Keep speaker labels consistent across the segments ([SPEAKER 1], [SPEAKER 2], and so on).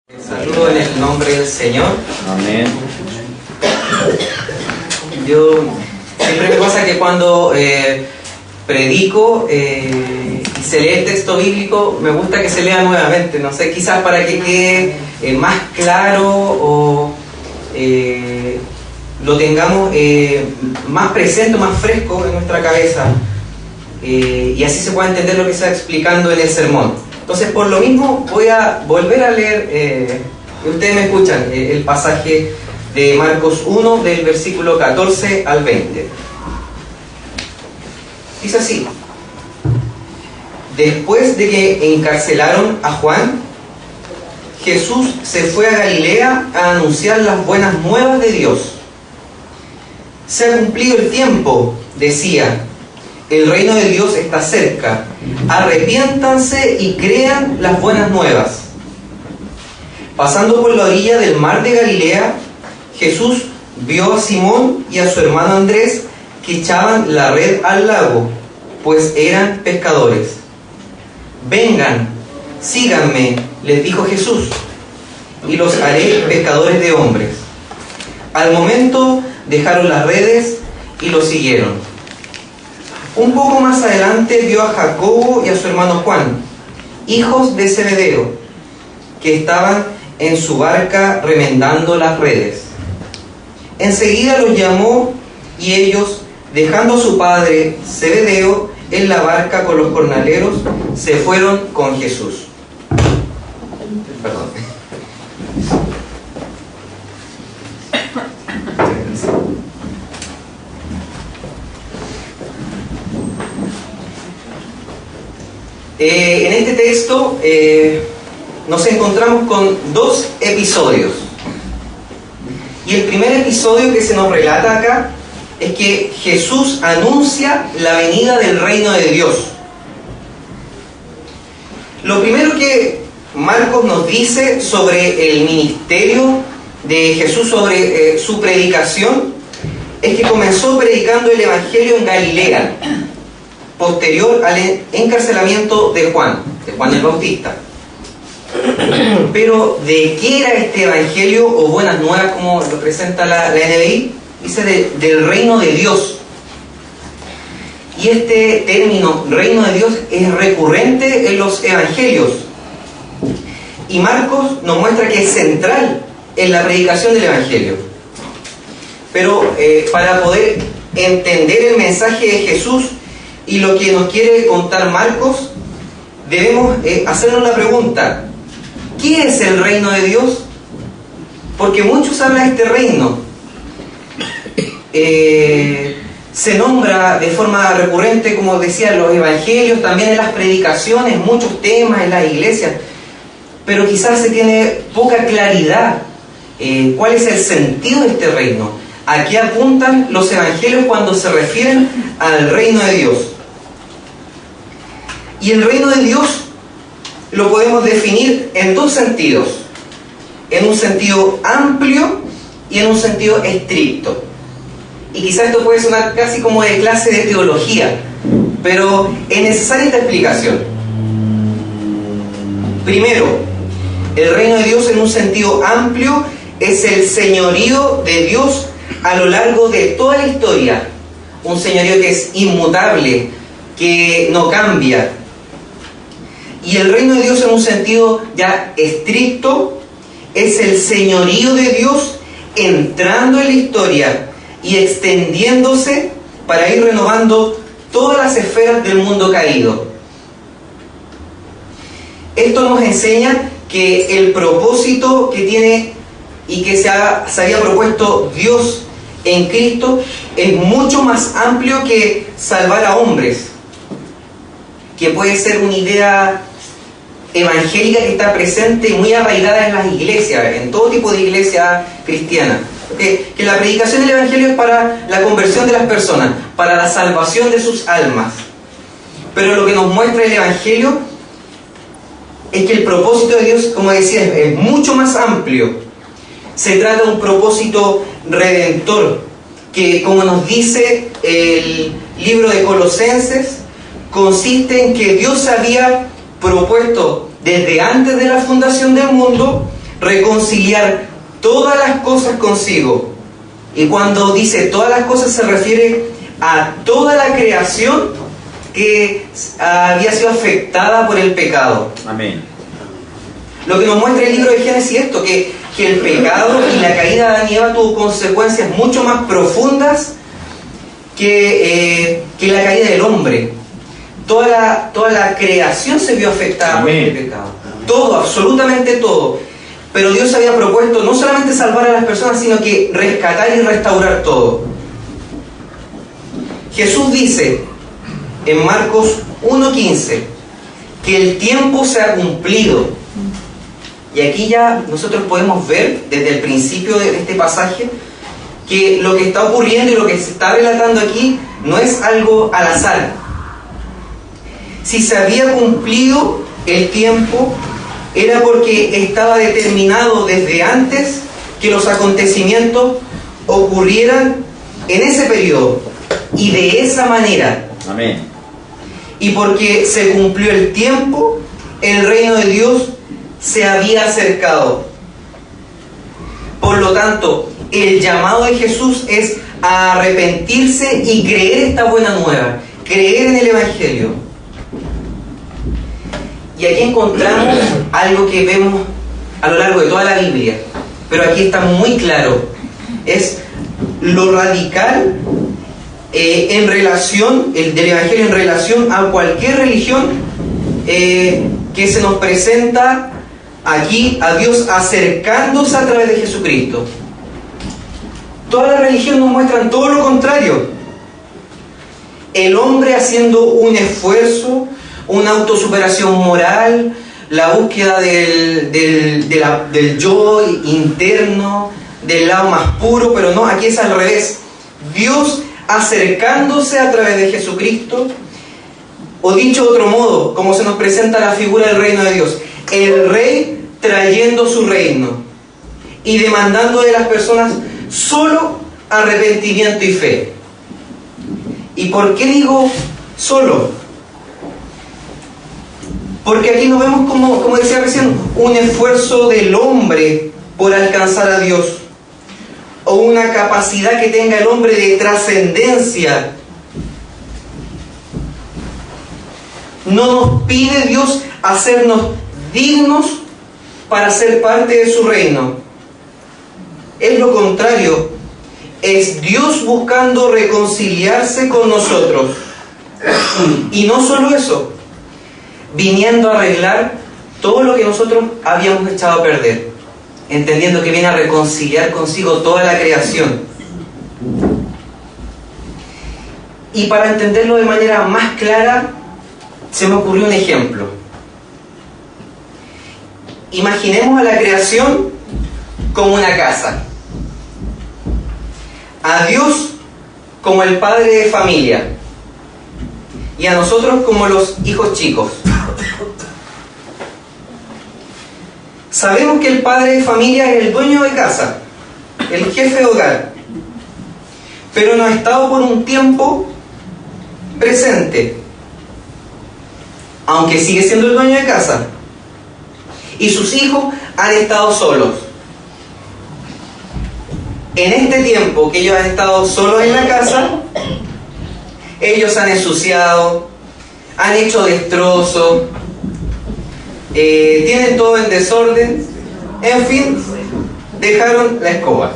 [SPEAKER 1] Saludo en el nombre del Señor.
[SPEAKER 2] Amén.
[SPEAKER 1] Yo siempre me pasa que cuando predico y se lee el texto bíblico, me gusta que se lea nuevamente. No sé, quizás para que quede más claro o lo tengamos más presente, más fresco en nuestra cabeza, y así se pueda entender lo que se está explicando en el sermón. Entonces, por lo mismo, voy a volver a leer, ustedes me escuchan, el pasaje de Marcos 1, del versículo 14 al 20. Dice así: después de que encarcelaron a Juan, Jesús se fue a Galilea a anunciar las buenas nuevas de Dios. Se ha cumplido el tiempo, decía. El reino de Dios está cerca. Arrepiéntanse y crean las buenas nuevas. Pasando por la orilla del mar de Galilea, Jesús vio a Simón y a su hermano Andrés que echaban la red al lago, pues eran pescadores. Vengan, síganme, les dijo Jesús, y los haré pescadores de hombres. Al momento dejaron las redes y los siguieron. Un poco más adelante vio a Jacobo y a su hermano Juan, hijos de Zebedeo, que estaban en su barca remendando las redes. Enseguida los llamó y ellos, dejando a su padre Zebedeo en la barca con los jornaleros, se fueron con Jesús. Perdón. En este texto nos encontramos con dos episodios. Y el primer episodio que se nos relata acá es que Jesús anuncia la venida del reino de Dios. Lo primero que Marcos nos dice sobre el ministerio de Jesús, sobre su predicación, es que comenzó predicando el Evangelio en Galilea, posterior al encarcelamiento de Juan el Bautista. Pero ¿de qué era este evangelio o buenas nuevas, como lo presenta la NBI? Dice del reino de Dios. Y este término, reino de Dios, es recurrente en los evangelios. Y Marcos nos muestra que es central en la predicación del evangelio. Pero para poder entender el mensaje de Jesús y lo que nos quiere contar Marcos, debemos hacernos la pregunta: ¿qué es el reino de Dios? Porque muchos hablan de este reino. Se nombra de forma recurrente, como decía, en los evangelios, también en las predicaciones, muchos temas en las iglesias, pero quizás se tiene poca claridad cuál es el sentido de este reino. ¿A qué apuntan los evangelios cuando se refieren al reino de Dios? Y el reino de Dios lo podemos definir en dos sentidos: en un sentido amplio y en un sentido estricto. Y quizás esto puede sonar casi como de clase de teología, pero es necesaria esta explicación. Primero, el reino de Dios en un sentido amplio es el señorío de Dios a lo largo de toda la historia. Un señorío que es inmutable, que no cambia. Y el reino de Dios en un sentido ya estricto es el señorío de Dios entrando en la historia y extendiéndose para ir renovando todas las esferas del mundo caído. Esto nos enseña que el propósito que tiene y que se había propuesto Dios en Cristo es mucho más amplio que salvar a hombres, que puede ser una idea evangélica que está presente y muy arraigada en las iglesias, en todo tipo de iglesia cristiana. Que la predicación del evangelio es para la conversión de las personas, para la salvación de sus almas. Pero lo que nos muestra el evangelio es que el propósito de Dios, como decía, es mucho más amplio. Se trata de un propósito redentor, que, como nos dice el libro de Colosenses, consiste en que Dios había propuesto desde antes de la fundación del mundo reconciliar todas las cosas consigo. Y cuando dice todas las cosas se refiere a toda la creación que había sido afectada por el pecado.
[SPEAKER 2] Amén.
[SPEAKER 1] Lo que nos muestra el libro de Génesis es esto, que el pecado y la caída de Adán y Eva tuvo consecuencias mucho más profundas que la caída del hombre. Toda la creación se vio afectada por el pecado. Todo, absolutamente todo. Pero Dios había propuesto no solamente salvar a las personas, sino que rescatar y restaurar todo. Jesús dice en Marcos 1:15 que el tiempo se ha cumplido. Y aquí ya nosotros podemos ver desde el principio de este pasaje que lo que está ocurriendo y lo que se está relatando aquí no es algo al azar. Si se había cumplido el tiempo, era porque estaba determinado desde antes que los acontecimientos ocurrieran en ese periodo y de esa manera.
[SPEAKER 2] Amén.
[SPEAKER 1] Y porque se cumplió el tiempo, el reino de Dios se había acercado. Por lo tanto, el llamado de Jesús es a arrepentirse y creer esta buena nueva, creer en el Evangelio. Y aquí encontramos algo que vemos a lo largo de toda la Biblia, pero aquí está muy claro. Es lo radical en relación, el del Evangelio en relación a cualquier religión que se nos presenta aquí a Dios acercándose a través de Jesucristo. Todas las religiones nos muestran todo lo contrario. El hombre haciendo un esfuerzo, una autosuperación moral, la búsqueda del yo interno, del lado más puro, pero no, aquí es al revés. Dios acercándose a través de Jesucristo, o dicho de otro modo, como se nos presenta la figura del reino de Dios, el rey trayendo su reino y demandando de las personas solo arrepentimiento y fe. ¿Y por qué digo solo? Porque aquí no vemos, como decía recién, un esfuerzo del hombre por alcanzar a Dios, o una capacidad que tenga el hombre de trascendencia. No nos pide Dios hacernos dignos para ser parte de su reino. Es lo contrario. Es Dios buscando reconciliarse con nosotros. Y no solo eso, viniendo a arreglar todo lo que nosotros habíamos echado a perder, entendiendo que viene a reconciliar consigo toda la creación. Y para entenderlo de manera más clara, se me ocurrió un ejemplo. Imaginemos a la creación como una casa, a Dios como el padre de familia y a nosotros como los hijos chicos. Sabemos que el padre de familia es el dueño de casa, el jefe de hogar, pero no ha estado por un tiempo presente, aunque sigue siendo el dueño de casa, y sus hijos han estado solos. En este tiempo que ellos han estado solos en la casa, ellos han ensuciado, han hecho destrozos, tienen todo en desorden, en fin, dejaron la escoba.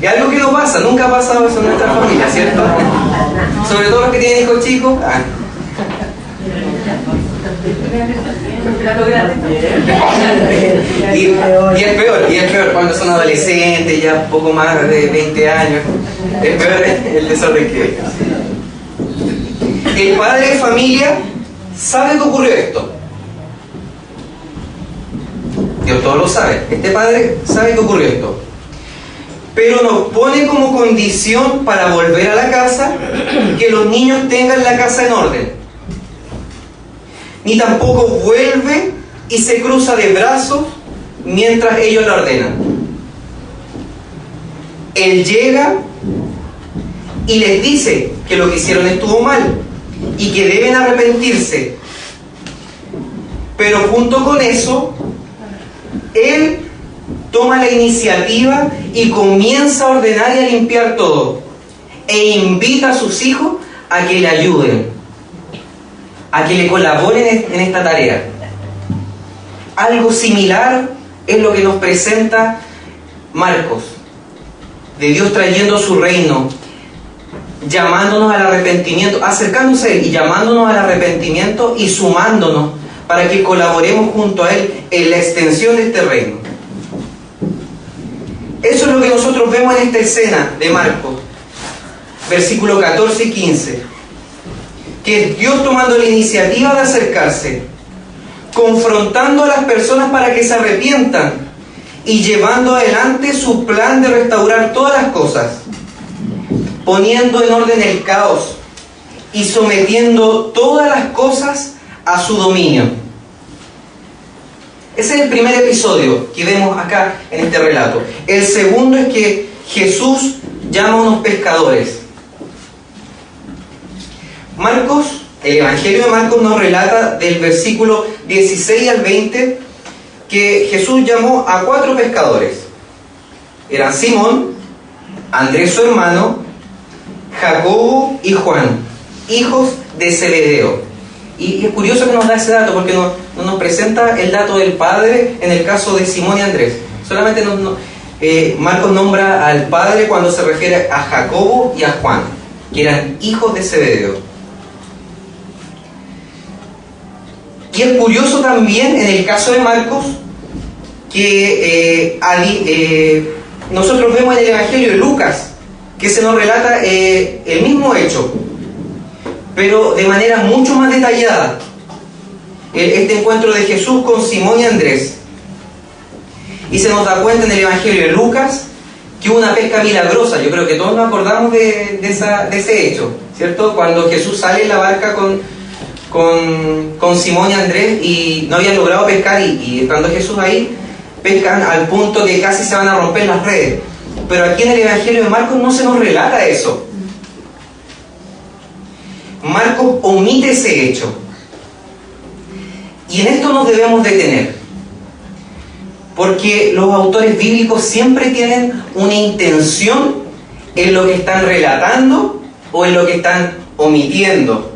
[SPEAKER 1] Y algo que no pasa, nunca ha pasado eso en nuestra familia, ¿cierto? Sobre todo los que tienen hijos chicos. Y es peor cuando son adolescentes, ya un poco más de 20 años. Es peor el desorden que el padre de familia sabe que ocurrió esto. Dios todo lo sabe. Este padre sabe que ocurrió esto, pero nos pone como condición para volver a la casa que los niños tengan la casa en orden. Ni tampoco vuelve y se cruza de brazos mientras ellos la ordenan. Él llega y les dice que lo que hicieron estuvo mal y que deben arrepentirse. Pero junto con eso, Él toma la iniciativa y comienza a ordenar y a limpiar todo. E invita a sus hijos a que le ayuden, a que le colaboren en esta tarea. Algo similar es lo que nos presenta Marcos, de Dios trayendo su reino, llamándonos al arrepentimiento, acercándose a Él y llamándonos al arrepentimiento y sumándonos para que colaboremos junto a Él en la extensión de este reino. Eso es lo que nosotros vemos en esta escena de Marcos, versículos 14 y 15, que es Dios tomando la iniciativa de acercarse, confrontando a las personas para que se arrepientan y llevando adelante su plan de restaurar todas las cosas, poniendo en orden el caos y sometiendo todas las cosas a su dominio. Ese es el primer episodio que vemos acá en este relato. El segundo es que Jesús llama a unos pescadores. Marcos, el Evangelio de Marcos nos relata del versículo 16 al 20 que Jesús llamó a 4 pescadores. Eran Simón, Andrés su hermano, Jacobo y Juan, hijos de Zebedeo. Y es curioso que nos da ese dato porque no nos presenta el dato del padre en el caso de Simón y Andrés. Solamente Marcos nombra al padre cuando se refiere a Jacobo y a Juan, que eran hijos de Zebedeo. Y es curioso también en el caso de Marcos que nosotros vemos en el Evangelio de Lucas que se nos relata el mismo hecho, pero de manera mucho más detallada. Este encuentro de Jesús con Simón y Andrés. Y se nos da cuenta en el Evangelio de Lucas que hubo una pesca milagrosa. Yo creo que todos nos acordamos de ese hecho, ¿cierto? Cuando Jesús sale en la barca con Simón y Andrés y no habían logrado pescar y estando Jesús ahí, pescan al punto que casi se van a romper las redes. Pero aquí en el Evangelio de Marcos no se nos relata eso. Marcos omite ese hecho. Y en esto nos debemos detener, porque los autores bíblicos siempre tienen una intención en lo que están relatando o en lo que están omitiendo.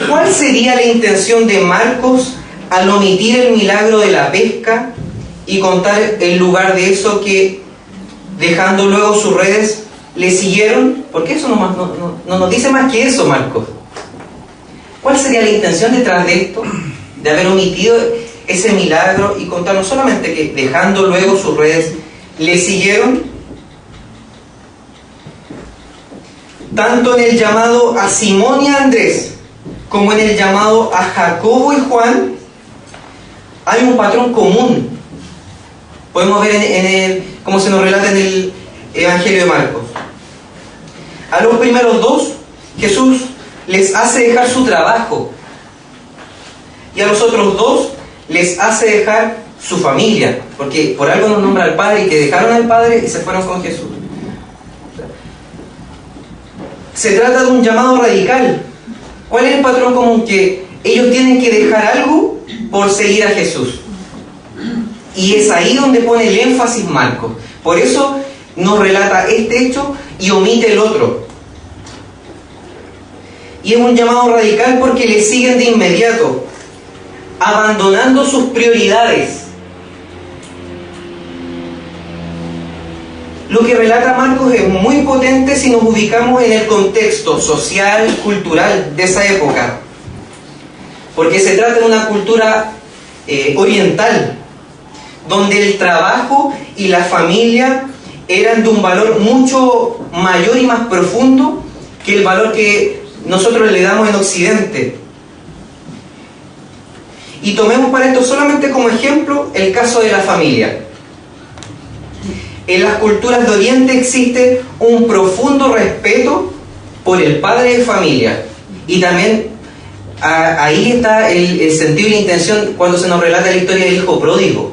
[SPEAKER 1] ¿Cuál sería la intención de Marcos al omitir el milagro de la pesca y contar en lugar de eso que, dejando luego sus redes, le siguieron? Porque eso no nos dice más que eso, Marcos. ¿Cuál sería la intención detrás de esto? De haber omitido ese milagro y contar no solamente que, dejando luego sus redes, le siguieron. Tanto en el llamado a Simón y a Andrés, como en el llamado a Jacobo y Juan, hay un patrón común. Podemos ver como se nos relata en el Evangelio de Marcos. A los primeros 2, Jesús les hace dejar su trabajo. Y a los otros 2, les hace dejar su familia. Porque por algo nos nombra al Padre y que dejaron al Padre y se fueron con Jesús. Se trata de un llamado radical. ¿Cuál es el patrón común? Que ellos tienen que dejar algo por seguir a Jesús. Y es ahí donde pone el énfasis Marcos. Por eso nos relata este hecho y omite el otro. Y es un llamado radical porque le siguen de inmediato, abandonando sus prioridades. Lo que relata Marcos es muy potente si nos ubicamos en el contexto social, cultural de esa época. Porque se trata de una cultura oriental, donde el trabajo y la familia eran de un valor mucho mayor y más profundo que el valor que nosotros le damos en Occidente. Y tomemos para esto solamente como ejemplo el caso de la familia. En las culturas de Oriente existe un profundo respeto por el padre de familia. Y también ahí está el sentido y la intención cuando se nos relata la historia del hijo pródigo.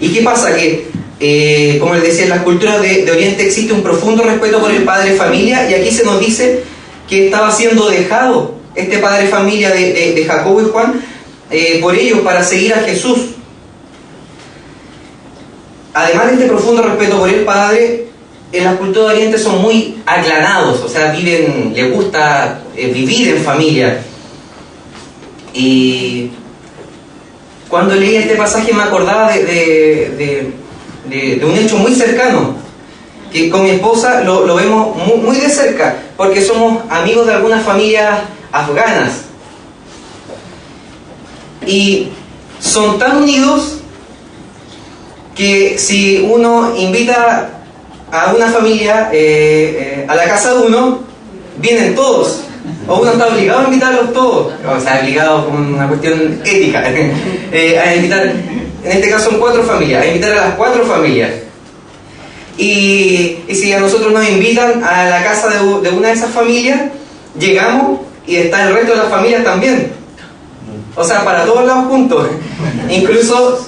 [SPEAKER 1] ¿Y qué pasa? Que, como les decía, en las culturas de Oriente existe un profundo respeto por el padre de familia, y aquí se nos dice que estaba siendo dejado este padre de familia de Jacobo y Juan por ellos para seguir a Jesús. Además de este profundo respeto por el Padre, en la cultura de Oriente son muy aclarados, o sea, les gusta vivir en familia. Y cuando leí este pasaje me acordaba de un hecho muy cercano, que con mi esposa lo vemos muy de cerca, porque somos amigos de algunas familias afganas. Y son tan unidos que si uno invita a una familia a la casa de uno, vienen todos. O uno está obligado a invitarlos todos. O sea, obligado como una cuestión ética. A invitar, en este caso son 4 familias, a invitar a las 4 familias. Y si a nosotros nos invitan a la casa de una de esas familias, llegamos y está el resto de las familias también. O sea, para todos lados juntos. Incluso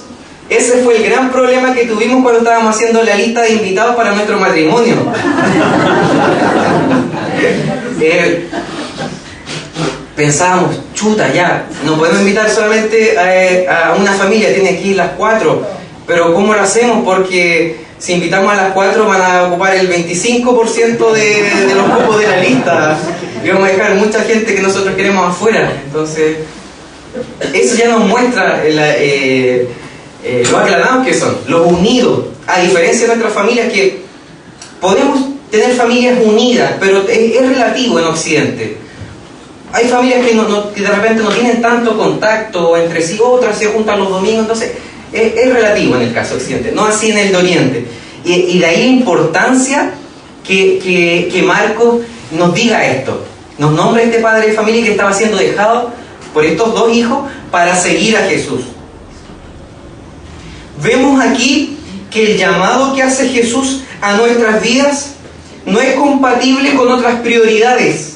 [SPEAKER 1] ese fue el gran problema que tuvimos cuando estábamos haciendo la lista de invitados para nuestro matrimonio. Pensábamos, chuta, ya, no podemos invitar solamente a una familia, tiene que ir las 4. Pero ¿cómo lo hacemos? Porque si invitamos a las 4 van a ocupar el 25% de los cupos de la lista. Y vamos a dejar mucha gente que nosotros queremos afuera. Entonces, eso ya nos muestra lo aclarados que son, los unidos. A diferencia de nuestras familias, que podemos tener familias unidas, pero es relativo en Occidente. Hay familias que de repente no tienen tanto contacto entre sí, otras se juntan los domingos, entonces es relativo en el caso occidente, no así en el de Oriente. Y de ahí la importancia que Marcos nos diga esto, nos nombra este padre de familia que estaba siendo dejado por estos 2 hijos para seguir a Jesús. Vemos aquí que el llamado que hace Jesús a nuestras vidas no es compatible con otras prioridades.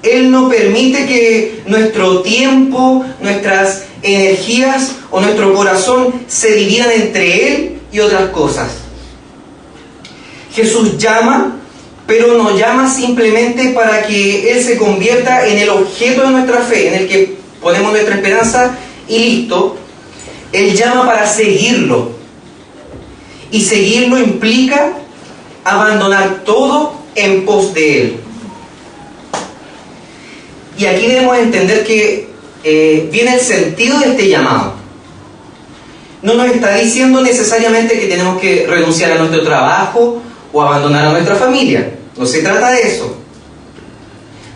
[SPEAKER 1] Él no permite que nuestro tiempo, nuestras energías o nuestro corazón se dividan entre Él y otras cosas. Jesús llama, pero no llama simplemente para que Él se convierta en el objeto de nuestra fe, en el que ponemos nuestra esperanza y listo. Él llama para seguirlo. Y seguirlo implica abandonar todo en pos de Él. Y aquí debemos entender que viene el sentido de este llamado. No nos está diciendo necesariamente que tenemos que renunciar a nuestro trabajo o abandonar a nuestra familia. No se trata de eso.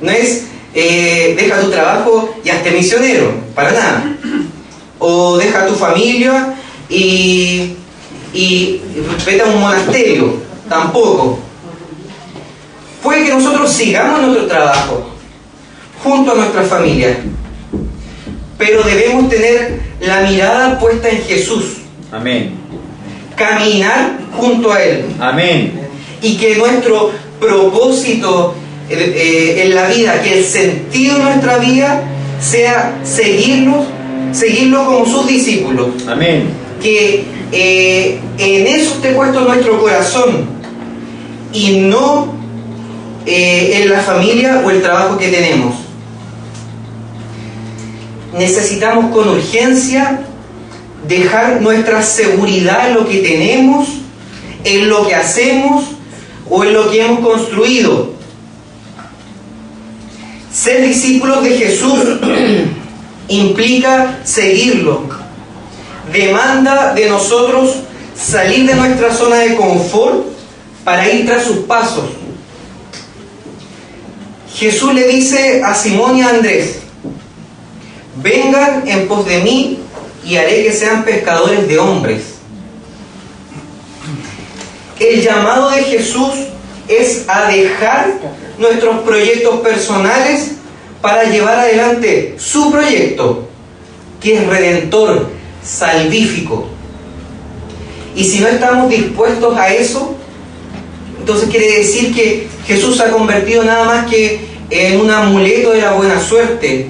[SPEAKER 1] No es deja tu trabajo y hazte misionero, para nada. O deja tu familia y vete a un monasterio, tampoco. Puede que nosotros sigamos nuestro trabajo junto a nuestra familia, pero debemos tener la mirada puesta en Jesús.
[SPEAKER 2] Amén.
[SPEAKER 1] Caminar junto a Él.
[SPEAKER 2] Amén.
[SPEAKER 1] Y que nuestro propósito en la vida, que el sentido de nuestra vida sea seguirlo como sus discípulos.
[SPEAKER 2] Amén.
[SPEAKER 1] Que en eso esté puesto nuestro corazón y no en la familia o el trabajo que tenemos. Necesitamos con urgencia dejar nuestra seguridad en lo que tenemos, en lo que hacemos o en lo que hemos construido. Ser discípulos de Jesús implica seguirlo. Demanda de nosotros salir de nuestra zona de confort para ir tras sus pasos. Jesús le dice a Simón y a Andrés: vengan en pos de mí y haré que sean pescadores de hombres. El llamado de Jesús es a dejar nuestros proyectos personales para llevar adelante su proyecto, que es redentor, salvífico. Y si no estamos dispuestos a eso, entonces quiere decir que Jesús se ha convertido nada más que en un amuleto de la buena suerte,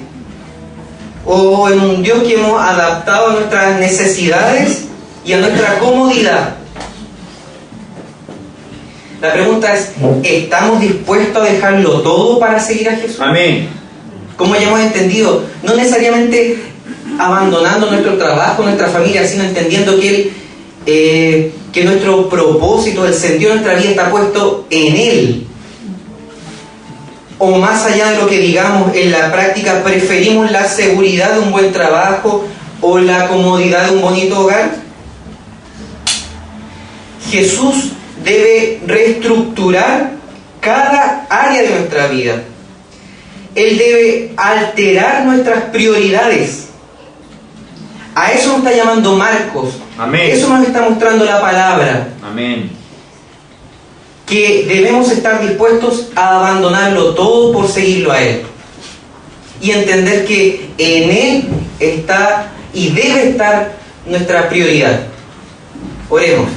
[SPEAKER 1] o en un Dios que hemos adaptado a nuestras necesidades y a nuestra comodidad. La pregunta es: ¿estamos dispuestos a dejarlo todo para seguir a Jesús?
[SPEAKER 2] Amén.
[SPEAKER 1] Como ya hemos entendido, no necesariamente abandonando nuestro trabajo, nuestra familia, sino entendiendo que nuestro propósito, el sentido de nuestra vida está puesto en Él. O más allá de lo que digamos en la práctica, preferimos la seguridad de un buen trabajo o la comodidad de un bonito hogar. Jesús debe reestructurar cada área de nuestra vida. Él debe alterar nuestras prioridades. A eso nos está llamando Marcos.
[SPEAKER 2] Amén.
[SPEAKER 1] Eso nos está mostrando la palabra.
[SPEAKER 2] Amén.
[SPEAKER 1] Que debemos estar dispuestos a abandonarlo todo por seguirlo a Él. Y entender que en Él está y debe estar nuestra prioridad. Oremos.